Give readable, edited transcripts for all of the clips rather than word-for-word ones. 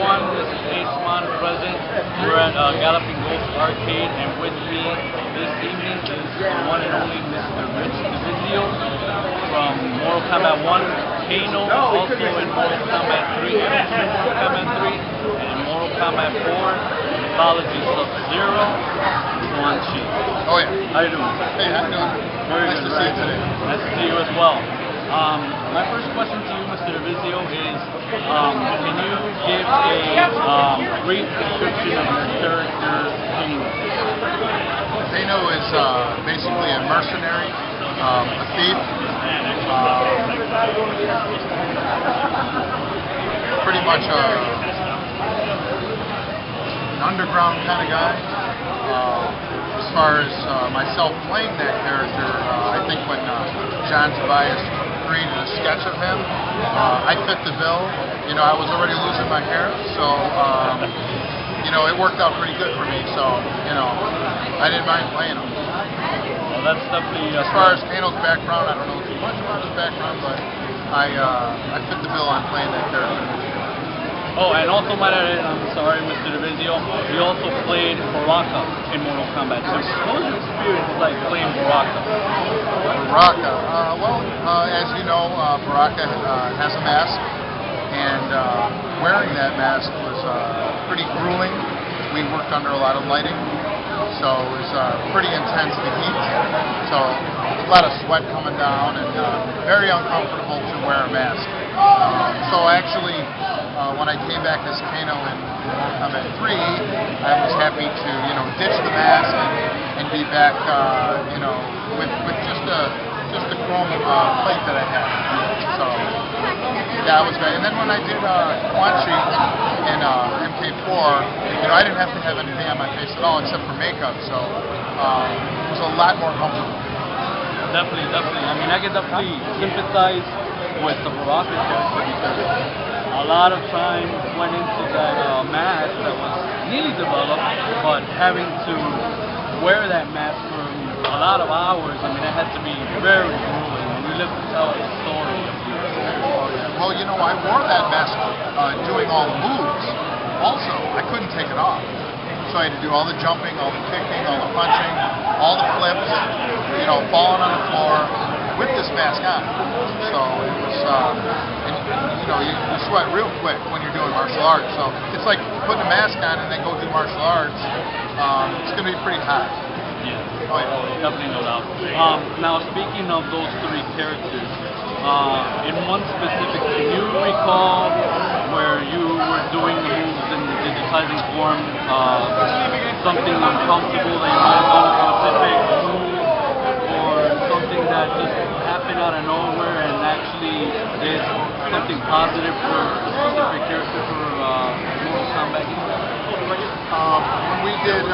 everyone, this is Iceman present. We're at Galloping Ghost Arcade, and with me this evening is the one and only Mr. Richard Divizio from Mortal Kombat 1, Kano, also in Mortal Kombat 3, Mortal Kombat 3, and in Mortal Kombat 4, Fatality Sub-Zero, Quan. Oh yeah. How you doing? Hey, how you doing? Very nice good, to see you today. Nice to see you as well. My first question to you, Mr. Divizio, is can you give a brief description of your character, Kano? Kano is basically a mercenary, a thief, pretty much an underground kind of guy. As far as myself playing that character, I think when Richard Divizio created a sketch of him, I fit the bill. You know, I was already losing my hair, so you know, it worked out pretty good for me. So you know, I didn't mind playing him. Well, that's definitely as far as Kano's background, I don't know too much about his background, but I fit the bill on playing that character. Oh, and also might I add, I'm sorry, Mr. Divizio, you also played Baraka in Mortal Kombat 2. What was your experience like playing Baraka? Baraka, as you know, Baraka has a mask, and wearing that mask was pretty grueling. We worked under a lot of lighting, so it was pretty intense, the heat. So a lot of sweat coming down, and very uncomfortable to wear a mask. So actually, when I came back as Kano in Mortal Kombat 3, I was happy to, you know, ditch the mask and be back, you know, with just a chrome plate that I had. So yeah, it was great. And then when I did Quan in MK4, you know, I didn't have to have anything on my face at all except for makeup, so it was a lot more comfortable. Definitely. I mean, I can definitely sympathize with the Baraka character because a lot of time went into that mask that was nearly developed, but having to wear that mask for a lot of hours, I mean, it had to be very grueling, and you lived to tell the story of your character. Well, you know, I wore that mask doing all the moves. Also, I couldn't take it off. So I had to do all the jumping, all the kicking, all the punching, all the flips, you know, falling on the floor with this mask on. So it was, you know, you sweat real quick when you're doing martial arts. So it's like putting a mask on and then go do martial arts. It's going to be pretty hot. Yeah. Oh, yeah. Definitely, no doubt. Now, speaking of those three characters, in one specific, can you recall where you were doing the moves in the digitizing form, something uncomfortable that you might have done a specific move, or something that just happened out of nowhere and actually did something positive for a specific character for Mortal Kombat? When we did,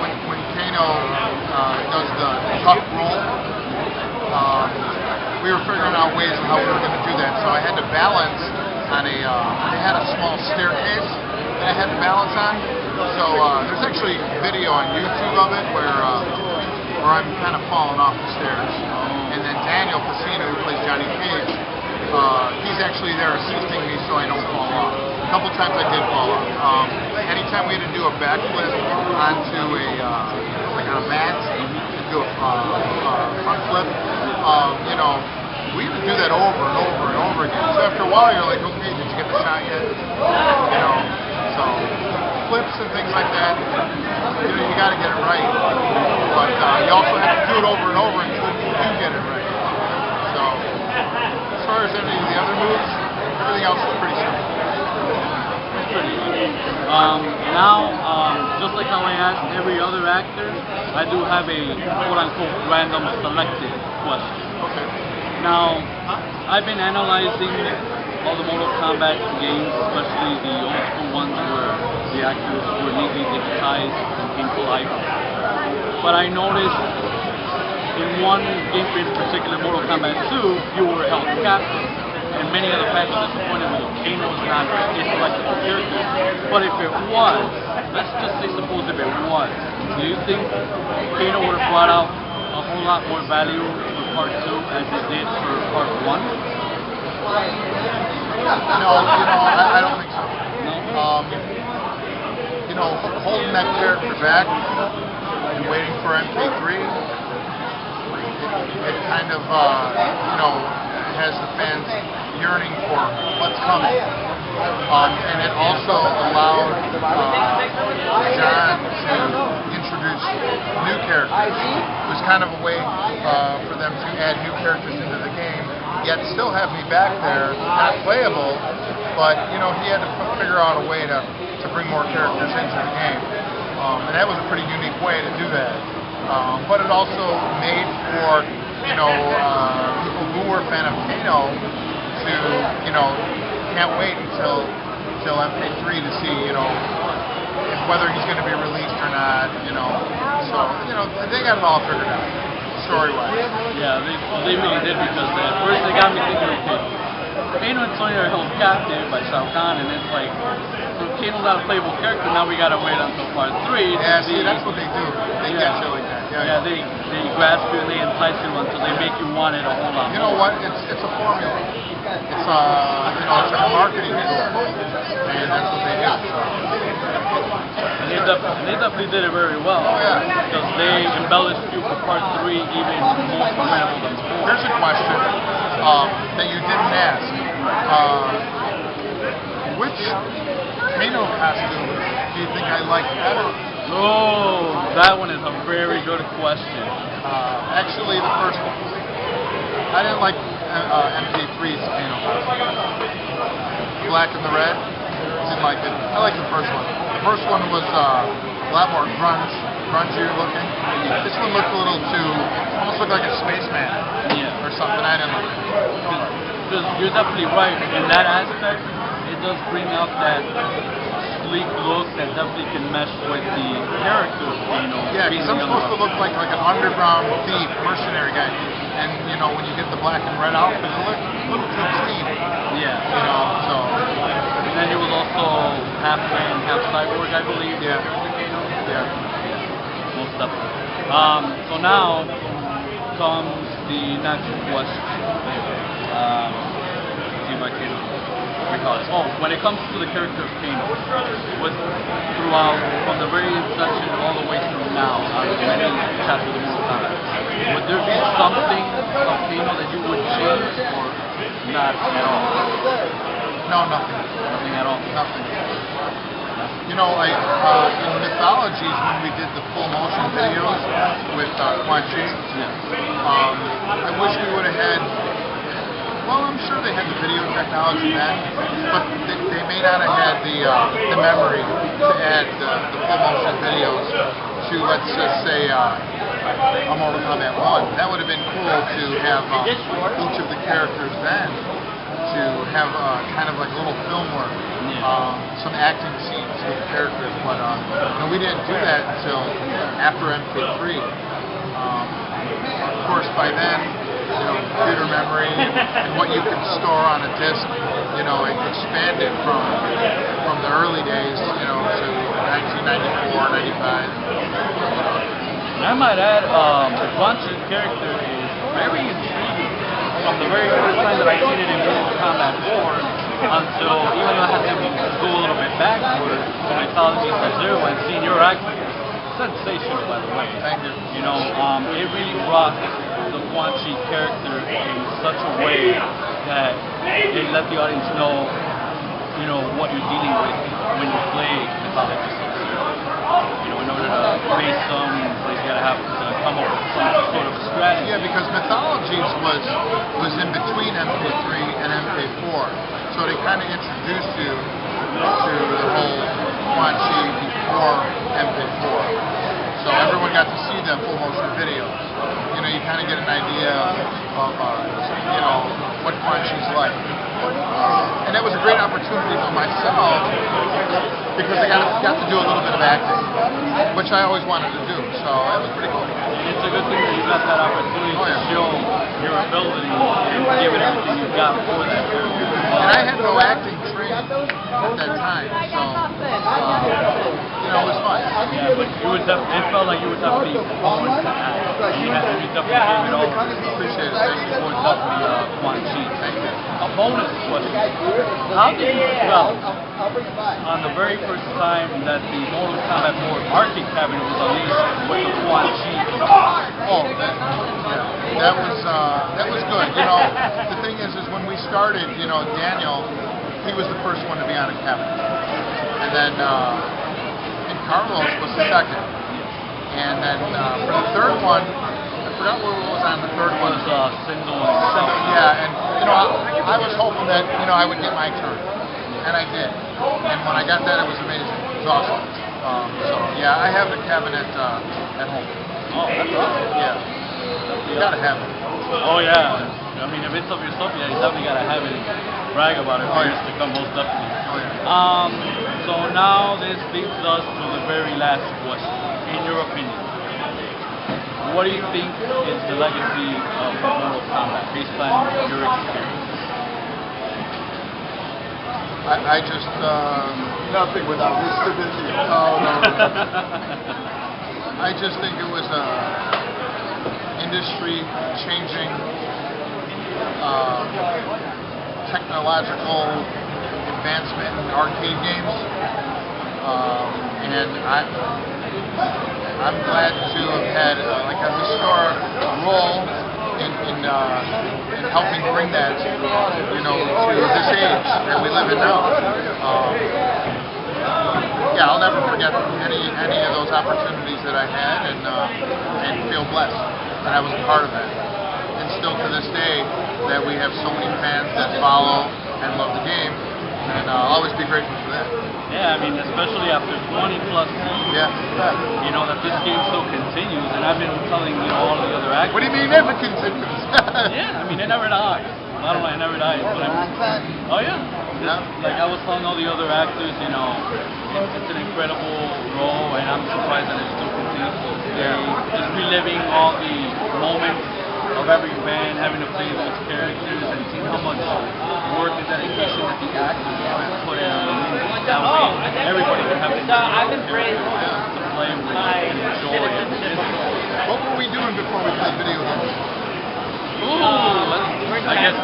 when Kano does the tough roll, we were figuring out ways of how we were going to do that. So I had to balance on they had a small staircase that I had to balance on. So there's actually video on YouTube of it where I'm kind of falling off the stairs. And then Daniel Pacino, who plays Johnny Cage, he's actually there assisting me so I don't fall off. A couple times I did fall off. Anytime we had to do a backflip onto like on a mat, and do a front flip, you know, we had to do that over and over and over again. So after a while, you're like, okay, did you get the shot yet? You know, so flips and things like that, you know, you got to get it right. But you also have to do it over and over until you do get it right. So as far as any of the other moves, everything else is pretty simple. Now, just like how I asked every other actor, I do have a quote-unquote random selected question. Okay. Now, I've been analyzing all the Mortal Kombat games, especially the old school ones where the actors were neatly digitized and painful items. But I noticed in one game in particular, Mortal Kombat 2, you were held captive. And many other fans were disappointed when Kano was not a selectable character. But if it was, let's just say suppose if it was, do you think Kano would have brought out a whole lot more value for Part 2 as it did for Part 1? I don't think so. No? Holding that character back and waiting for MK3, it kind of, has the fans yearning for what's coming. And it also allowed John to introduce new characters. It was kind of a way for them to add new characters into the game, yet still have me back there, not playable, but he had to figure out a way to bring more characters into the game. And that was a pretty unique way to do that. But it also made for people who were a fan of Kano to can't wait until MK3 to see whether he's going to be released or not. So they got it all figured out story-wise. Yeah, they really did, because at first they got me thinking, okay, Kano and Sonya are held captive by Shao Kahn, and it's like, so Kano's not a playable character, now we gotta wait until part 3. Yeah, see, that's what they do. They get you like that. Yeah, they grasp you and they entice you until they make you want it a whole lot more. You know what? It's a formula. It's it's a marketing tool, and that's what they do. So. And they definitely did it very well. Oh, yeah. Because they embellished you for part 3 even more incredible than 4. Here's a question that you didn't ask. Which Kano costume do you think I like better? Oh, that one is a very good question. Actually, the first one. I didn't like MK3's Kano costume. Black and the red. Didn't like it. I like the first one. The first one was a lot more grungier looking. This one looked a little too, almost looked like a spaceman. Yeah. Or something. I didn't like it. Because you're definitely right. In that aspect, it does bring out that sleek look that definitely can mesh with the character. Yeah, because I'm supposed to look like an underground thief, mercenary guy. And, when you get the black and red outfit, it looked a little too clean. Yeah. So. And then he was also half man, half cyborg, I believe. Yeah. Yeah. Most definitely. So now comes the natural question. See if I can recall it. Oh, when it comes to the character of Kano, throughout, from the very inception all the way through now, out of many chapters of Mortal Kombat, would there be something of Kano that you would change, or not at all? No, nothing. Nothing at all? Nothing. In Mythologies, when we did the full motion videos with Quan, I wish we would have had, well, I'm sure they had the video technology then, but they may not have had the memory to add the full motion videos to, let's just say, a Mortal Kombat 1. That would have been cool to have each of the characters then, to have kind of like a little film work, some acting scenes with the characters, but we didn't do that until after MK3. Of course, by then, computer memory and what you could store on a disc, it expanded from the early days, to 1994, 95. And I might add, the Quan character is very intriguing. From the very first time that I seen it in Mortal Kombat 4 until, even though I had to go a little bit backward to Fatality Sub-Zero and seeing your acting, sensational, by the way. Thank you. It really brought the Quan character in such a way that it let the audience know, what you're dealing with when you play Fatality Sub-Zero. In order to face them, you gotta have to come up with some sort of strategy. Yeah, because Mythologies was in between MK3 and MK4, so they kind of introduced you to the whole Quan before MK4. So everyone got to see the full motion videos. You kind of get an idea of what Quan like. And that was a great opportunity for myself because I got to do a little bit of acting, which I always wanted to do. So that was pretty cool. It's a good thing that you got that opportunity to show your ability and give it everything you got for that character. And I had no acting training at that time, so know, it was fun. Yeah, but it felt like you were definitely born to act. You definitely gave it all. Appreciate it. Thank you. For definitely Quan. Thank you. A bonus question. How did you feel on the very first time that the Mortal Kombat 4 arcade cabinet was unleashed with the Quan? Oh, that was good. You know, the thing is when we started, you know, Daniel, he was the first one to be on a cabinet, and then and Carlos was the second, and then for the third one, I forgot what was on the third one. It was Sindel himself. Yeah, and you know, I was hoping that I would get my turn, and I did, and when I got that, it was amazing. It was awesome. So yeah, I have the cabinet at home. Oh, that's awesome. Yeah, you gotta have it. Oh yeah. I mean, if it's of yourself, yeah, you definitely gotta have it and brag about it for years to come, most definitely. Oh yeah. So now this leads us to the very last question. In your opinion, what do you think is the legacy of Mortal Kombat based on your experience? I just Nothing without Mr. Divizio. oh no. I just think it was a industry-changing, technological advancement in arcade games, and I'm glad to have had like a historic role in helping bring that, to this age that we live in now. Yeah, I'll never forget any of those opportunities that I had, and feel blessed that I was a part of that. And still to this day, that we have so many fans that follow and love the game, and I'll always be grateful for that. Yeah, I mean, especially after 20 plus years, Yeah. that this game still continues, and I've been telling all of the other actors. What do you mean never continues? Yeah, I mean, it never dies. Bottom line, it never dies. But oh yeah. Yeah. Like I was telling all the other actors, it's an incredible role, and I'm surprised that it still continues to this day. Just reliving all the moments of every fan having to play those characters and seeing how much work and dedication that the actors put in. That way, everybody can have the experience to play with and enjoy it. What were we doing before we played video games? I guess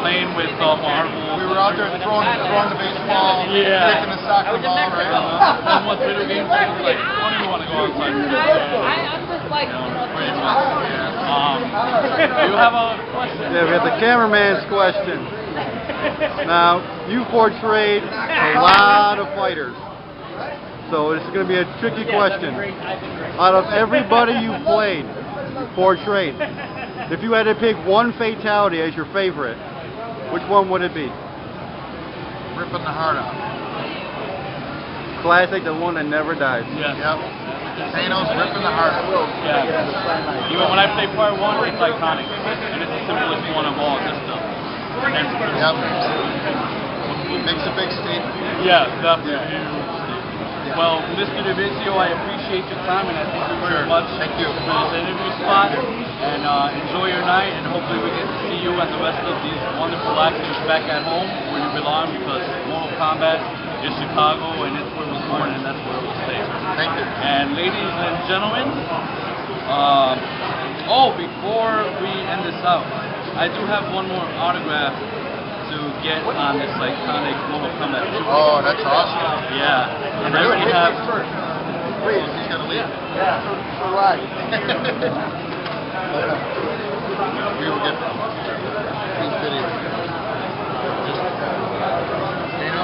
playing with Marvel. We were out there throwing the baseball, Yeah. kicking the soccer ball, right? And what video games was like, I don't even want to go outside. I'm just like, Pretty much. Do you have a question? Yeah, we have the cameraman's question. Now, you portrayed a lot of fighters, so this is going to be a tricky question. Out of everybody you played, portrayed, if you had to pick one fatality as your favorite, which one would it be? Ripping the heart out. Classic, the one that never dies. Yes. Yep. Kano's ripping the heart out. Yeah. Even when I play part 1, it's iconic. And it's the simplest one of all, just the Yep. Makes a big statement. Yeah, definitely. Well, Mr. Divizio, I appreciate your time, and I thank you very much Thank you. for this interview spot. And enjoy your night, and hopefully we get to see you and the rest of these wonderful actors back at home where you belong, because Mortal Kombat is Chicago, and it's where it was born, and that's where it will stay. Thank you. And ladies and gentlemen, before we end this out, I do have one more autograph to get on this iconic Mortal Kombat 2. Oh, that's awesome. Yeah. And I already have... Please, he's going to leave. Yeah, so do I. We will get these videos. Kano?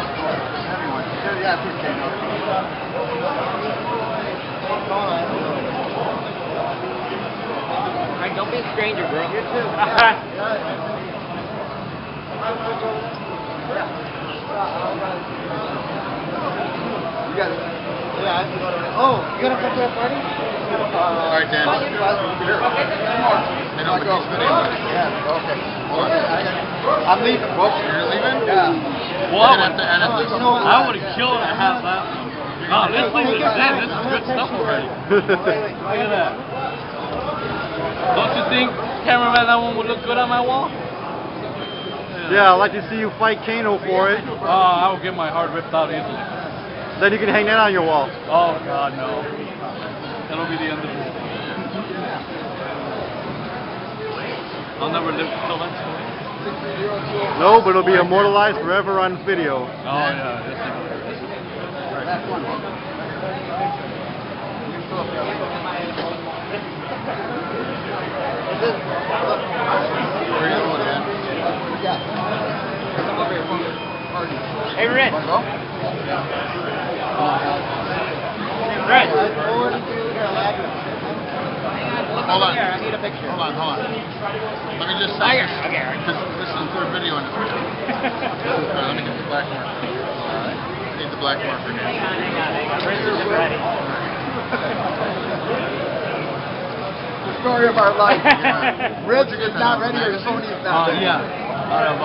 Everyone. Yeah, for Kano. Alright, don't be a stranger, bro. You too. You got it. Yeah, I have to go to it. Oh, you got to come to that party? All right, Dan. I know, but these videos. Yeah, okay. What? I'm leaving, folks. You're leaving? Yeah. Well, You're going to have to edit this. I would have killed to have that one. Oh, this thing is in. This is good stuff already. Look at that. Don't you think, cameraman, that one would look good on my wall? Yeah, I'd like to see you fight Kano for it. I will get my heart ripped out easily. Then you can hang that on your wall. Oh God, no. That'll be the end of it. I'll never live to tell that story. No, but it'll be immortalized forever on video. Oh yeah, yes, Where are you going, man? Hey, Rich. Want to go? Rich. Hold on. I need a picture. Hold on. Let me just say this. This is the third video in this video. Let me get the black marker. I need the black marker here. Hang on. Rich isn't ready. The story of our life. Where'd Rich you get is that not ready, or Tony is not ready. yeah. Out of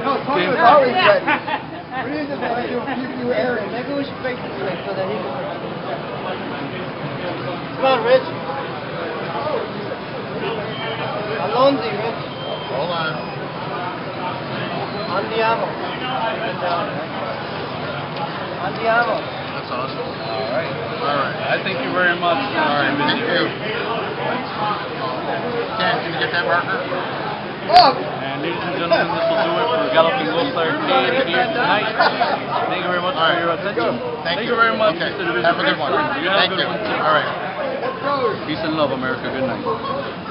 No, Tony was always ready. We just had to do a few errands. Maybe we should fix this thing so that he can... Come on, Rich. Alonzi, Rich. Hold on. Andiamo. Andiamo. That's awesome. All right. Alright. I thank you very much. Alright, thank you. Ken, can you get that marker? Oh! And ladies and gentlemen, this will do it for Galloping Ghost Arcade here tonight. Thank you very much for your attention. Thank you very much, Okay. Mr. Divizio. Have a good one. You have Thank a good you. one too. Alright. Peace and love, America. Good night.